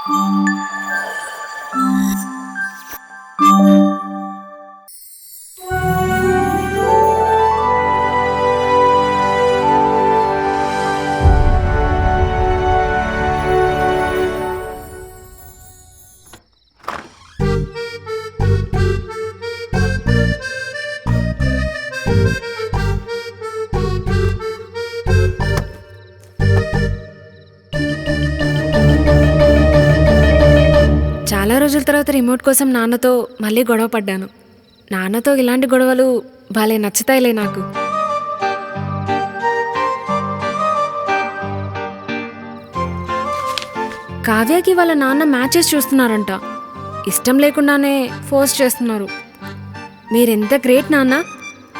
చాలా రోజుల తర్వాత రిమోట్ కోసం నాన్నతో మళ్ళీ గొడవ పడ్డాను. నాన్నతో ఇలాంటి గొడవలు భలే నచ్చుతాయిలే నాకు. కావ్యకి వాళ్ళ నాన్న మ్యాచెస్ చూస్తున్నారంట. ఇష్టం లేకుండానే ఫోర్స్ చేస్తున్నారు. మీరెంత గ్రేట్ నాన్న,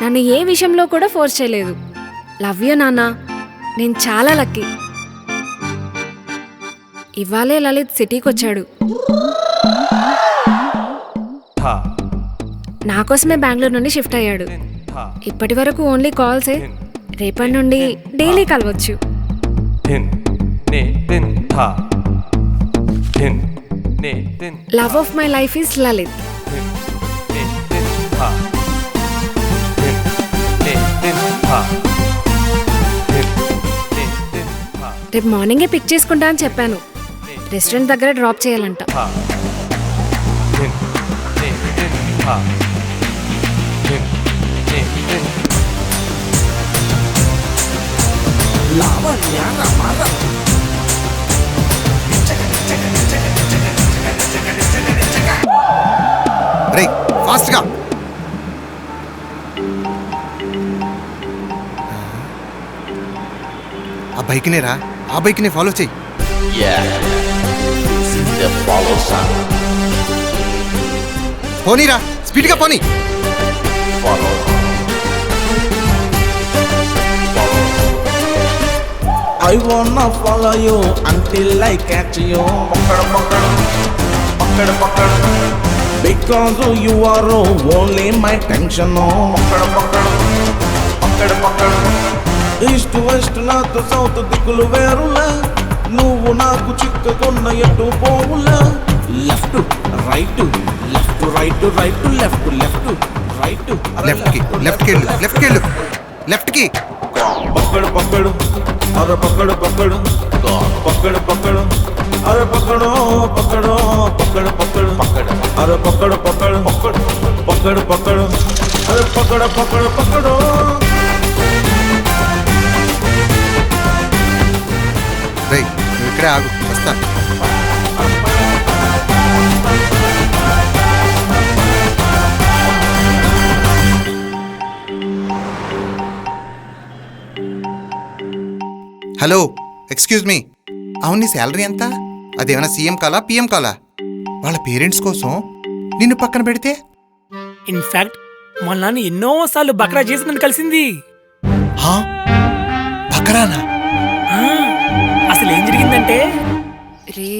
నన్ను ఏ విషయంలో కూడా ఫోర్స్ చేయలేదు. లవ్ యూ నాన్న, నేను చాలా లక్కీ. ఇవాళే లలిత్ సిటీకి వచ్చాడు. నా కోసమే బెంగళూరు నుండి షిఫ్ట్ అయ్యాడు. ఇప్పటి వరకు ఓన్లీ కాల్సే. రేపటి నుండి డైలీ కలవచ్చు. Love of my life is Lalit. రేపు మార్నింగే పిక్ చేసుకుంటా అని చెప్పాను. రెస్టారెంట్ దగ్గర డ్రాప్ చేయాలంట. రేయ్ ఫాస్ట్ గా. ఆ బైక్ నేరా, ఆ బైక్ ని ఫాలో చెయ్యి. పోనీరా, స్పీడ్ గా పోనీ. I wanna follow you until I catch you. Because you are only my tension. East west north south దిక్కులు వేరులే, నువ్వు నాకు చిక్కకున్న ఎటు పోవులే. Left right left right right left left right left కి, లెఫ్ట్ కి వెళ్ళు, లెఫ్ట్ కి వెళ్ళు, లెఫ్ట్ కి. పక్కడు పక్కడు అరే పక్కడు పక్కడు పక్కడు పక్కడు అరే పక్కడు పక్కడు పక్కడు పక్కడు అరే పక్కడు పక్కడు పక్కడు పక్కడు అరే పక్కడు పక్కడు పక్కడు. రేయ్ నువ్వు ఇక్కడే ఆగు, వస్తా. Hello, excuse me. అవును, నీ శాలరీ ఎంత? అదేమైనా సీఎం కాలా పిఎం కాలా? వాళ్ళ పేరెంట్స్ కోసం నిన్ను పక్కన పెడితే? ఇన్ఫాక్ట్ మా నాన్న ఎన్నోసార్లు బక్రా చేసి నన్ను కలిసింది. బకరానా? అసలు ఏం జరిగిందంటే, రే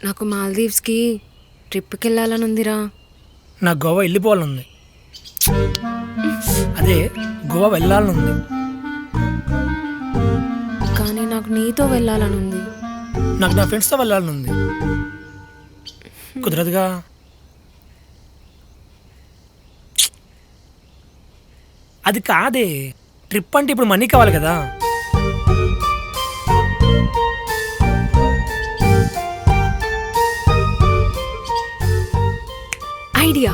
నాకు మాల్దీవ్స్కి ట్రిప్కి వెళ్ళాలని ఉందిరా. నా గోవా వెళ్ళిపోవాలనుంది. అదే గోవా వెళ్ళాలనుంది. కానీ నాకు నీతో వెళ్ళాలని ఉంది. నాకు నా ఫ్రెండ్స్తో వెళ్ళాలనుంది. కుదరదుగా. అది కాదే, ట్రిప్ అంటే ఇప్పుడు మనీ కావాలి కదా. ఐడియా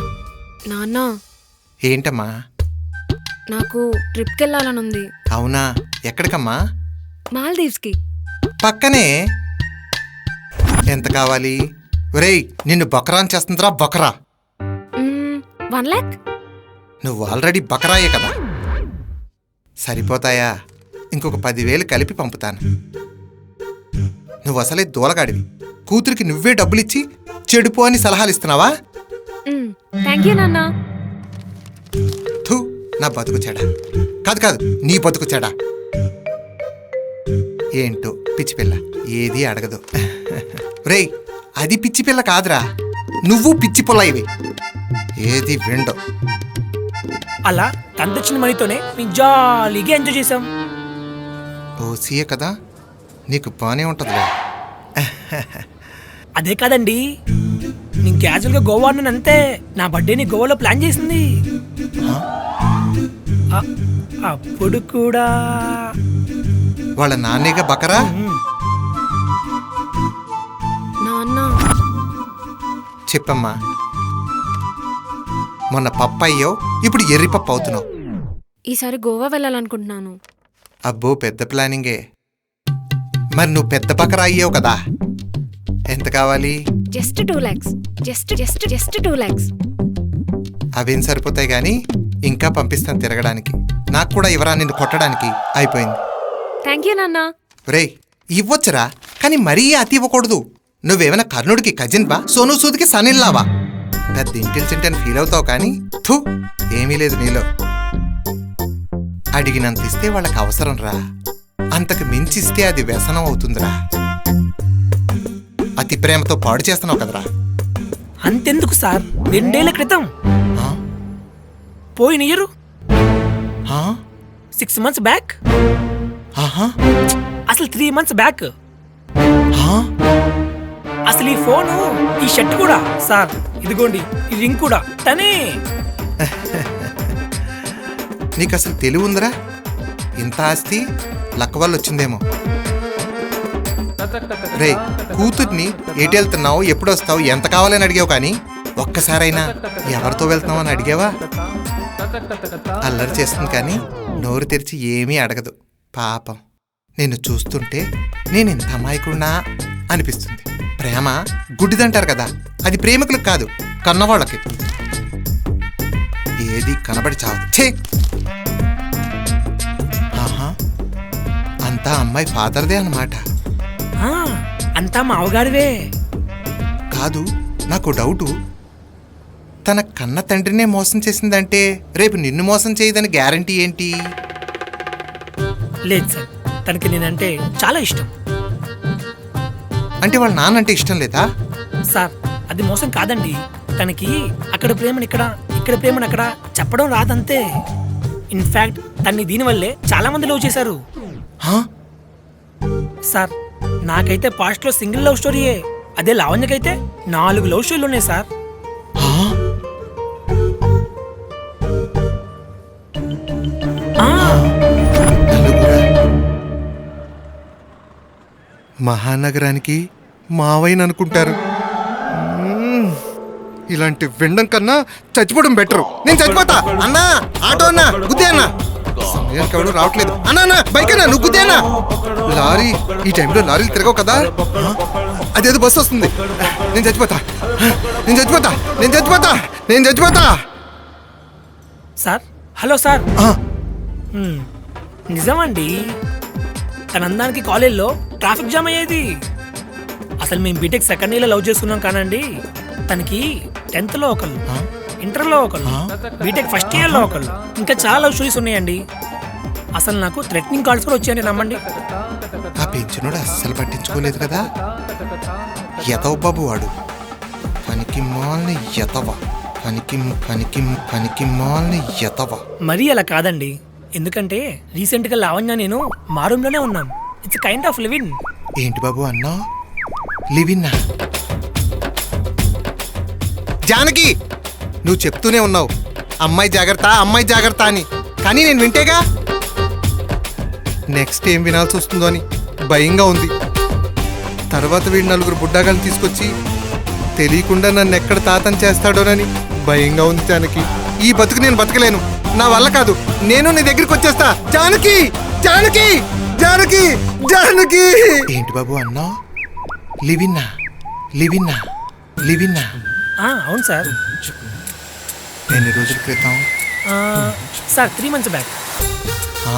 నాన్న. ఏంటమ్మా? నాకు ట్రిప్కి వెళ్ళాలని ఉంది. అవునా, ఎక్కడికమ్మా? మాల్దీవ్స్కి. పక్కనే. ఎంత కావాలి? ఒరేయ్ నిన్ను బకరాన్ చేస్తుందిరా బకరా. 1 lakh. నువ్వు ఆల్రెడీ బకరాయే కదా, సరిపోతాయా? ఇంకొక 10,000 కలిపి పంపుతాను. నువ్వు అసలే దూలగాడివి. కూతురికి నువ్వే డబ్బులిచ్చి చెడుపో అని సలహాలు ఇస్తున్నావా? థ్యాంక్ యూ నాన్న. థూ, నా బతుకు చెడా. కాదు కాదు, నీ బతుకు చెడా. ఏంటో పిచ్చి పిల్ల, ఏది అడగదు. రేయ్ అది పిచ్చి పిల్ల కాదురా, నువ్వు పిచ్చి పుల్ల. ఇవి ఏది విండో. అలా తంతొచ్చిన మనీతోనే మేము జాలీగా ఎంజాయ్ చేసాం. ఓ సీఏ కదా, నీకు బానే ఉంటుందిలే. అదే కాదండి, నేను క్యాజువల్గా గోవా అన్నాను అంతే. నా బర్త్డేని గోవాలో ప్లాన్ చేసింది. అప్పుడు కూడా వాళ్ళ నాన్నేగా బకరా. నాన్న చెప్పమ్మా. మొన్న పప్పు అయ్యో, ఇప్పుడు ఎర్రి పప్పు అవుతున్నావు. ఈసారి గోవా వెళ్ళాలనుకుంటున్నాను. అబ్బో పెద్ద ప్లానింగే. మరి నువ్వు పెద్ద బకరా అయ్యావు కదా, ఎంత కావాలి? Just 2 lakhs. Just 2 lakhs. అవేం సరిపోతాయి గాని ఇంకా పంపిస్తాను తిరగడానికి. నాకు కూడా ఇవరా నిన్ను కొట్టడానికి. అయిపోయింది. థ్యాంక్ యూ నాన్న. రేయ్ ఇవ్వొచ్చురా, కానీ మరీ అతి ఇవ్వకూడదు. నువ్వేమైనా కర్ణుడికి కజిన్ బా, సోను సూదికి సనిల్లావా? పెద్ద ఇంటెలిజెంట్ అని ఫీల్ అవుతావు కానీ థూ, ఏమీ లేదు నీలో. అడిగినంత ఇస్తే వాళ్ళకి అవసరం రా, అంతకు మించిస్తే అది వ్యసనం అవుతుందిరా. అతి ప్రేమతో పాడు చేస్తున్నావు కదరా. అంతెందుకు సార్, 2 ఏళ్ల క్రితం ఆ? పోయిన ఇయర్ ఆ? 6 months బ్యాక్, ఆహా? అసలు 3 months బ్యాక్. ఆ? అసలు ఈ ఫోను, ఈ షర్ట్ కూడా సార్, ఇదిగోండి ఈ రింగ్ కూడా తనే. నీకు అసలు తెలివి ఉందిరా? ఇంత ఆస్తి లక్క వల్ల వచ్చిందేమో. రే కూతుర్ని ఎటు వెళ్తున్నావు, ఎప్పుడు వస్తావు, ఎంత కావాలని అడిగావు, కానీ ఒక్కసారైనా ఎవరితో వెళ్తున్నావు అని అడిగావా? అల్లరి చేస్తుంది కానీ నోరు తెరిచి ఏమీ అడగదు. పాపం నిన్ను చూస్తుంటే నేను ఇంత అమాయకుడినా అనిపిస్తుంది. ప్రేమ గుడ్డిదంటారు కదా, అది ప్రేమికులకు కాదు, కన్నవాళ్ళకి. ఏది కనబడి చావు. ఛే! ఆహా, అంతా అమ్మాయి ఫాదర్దే అన్నమాట. ఆ, అంతా మావగారివే. కాదు, నాకు డౌటు. తన కన్న తండ్రినే మోసం చేసిందంటే రేపు నిన్ను మోసం చేయదని గ్యారంటీ ఏంటి? లేదు సార్, తనకి నేనంటే చాలా ఇష్టం. అంటే వాళ్ళ నాన్నంటే ఇష్టం లేదా? సార్ అది మోసం కాదండి, తనకి అక్కడ ప్రేమను ఇక్కడ, ఇక్కడ ప్రేమను అక్కడ చెప్పడం రాదంతే. ఇన్ఫాక్ట్ తన్ని దీనివల్లే చాలా మంది లవ్ చేశారు. హా? సార్ నాకైతే పాస్ట్లో సింగిల్ లవ్ స్టోరీయే, అదే లావణ్యకైతే 4 లవ్ స్టోరీలు ఉన్నాయి సార్. హా? ఆ, నలుగురా? మహానగరానికి మావయ్యని అనుకుంటారు. ఇలాంటి వినడం కన్నా చచ్చిపోవడం బెటర్. నేను చచ్చిపోతా. అన్నా ఆటో అన్నా, గుద్దే అన్నా. సమయానికి ఎవడు రావట్లేదు. అన్నా అన్నా బైక్ అన్నా, నువ్వు గుద్దే అన్నా. లారీ, ఈ టైంలో లారీలు తిరగవు కదా. అదేదో బస్సు వస్తుంది. నేను చచ్చిపోతా, నేను చచ్చిపోతా, నేను చచ్చిపోతా, నేను చచ్చిపోతా. Sir hello sir. ఆ, నిజమండి, తన అందానికి కాలేజ్లో ట్రాఫిక్ జామ్ అయ్యేది. అసలు మేము బీటెక్ సెకండ్ ఇయర్లో లవ్ చేసుకున్నాం కానండి, తనకి 10th ఒకళ్ళు, ఇంటర్లో ఒకళ్ళు, బీటెక్ ఫస్ట్ ఇయర్లో ఒకళ్ళు, ఇంకా చాలా లవ్ స్టోరీస్ ఉన్నాయండి. అసలు నాకు థ్రెటనింగ్ కాల్స్ కూడా వచ్చాయండి, నమ్మండి. ఆ పెంచినోడు అస్సలు పట్టించుకోలేదు కదా. ఎతవ బాబు వాడు, పనికి మాల్ని ఎతవ, పనికి మాల్ని ఎతవ. మరీ అలా కాదండి, ఎందుకంటే రీసెంట్గా లావణ్య నేను మా రూమ్లోనే ఉన్నాం. It's kind of living. ఏంటి బాబు అన్నా? లివిన్నా? జానకి, నువ్వు చెప్తూనే ఉన్నావు అమ్మాయి జాగ్రత్త, అమ్మాయి జాగ్రత్త అని, కానీ నేను వింటేగా. నెక్స్ట్ ఏం వినాల్సి వస్తుందో అని భయంగా ఉంది. తర్వాత వీడు 4 బుడ్డాగాలను తీసుకొచ్చి తెలియకుండా నన్ను ఎక్కడ తాతం చేస్తాడోనని భయంగా ఉంది. జానకి, ఈ బతుకు నేను బతకలేను, నా వల్ల కాదు. నేను నీ దగ్గరికి వచ్చేస్తా. జానకి, జానకి, జానకి, జానకి. ఏంటి బాబు అన్నా? లివిన్నా, లివిన్నా, లివిన్నా? అవును సార్. ఎన్ని రోజుల క్రితం? Sir 3 months back. ఆ?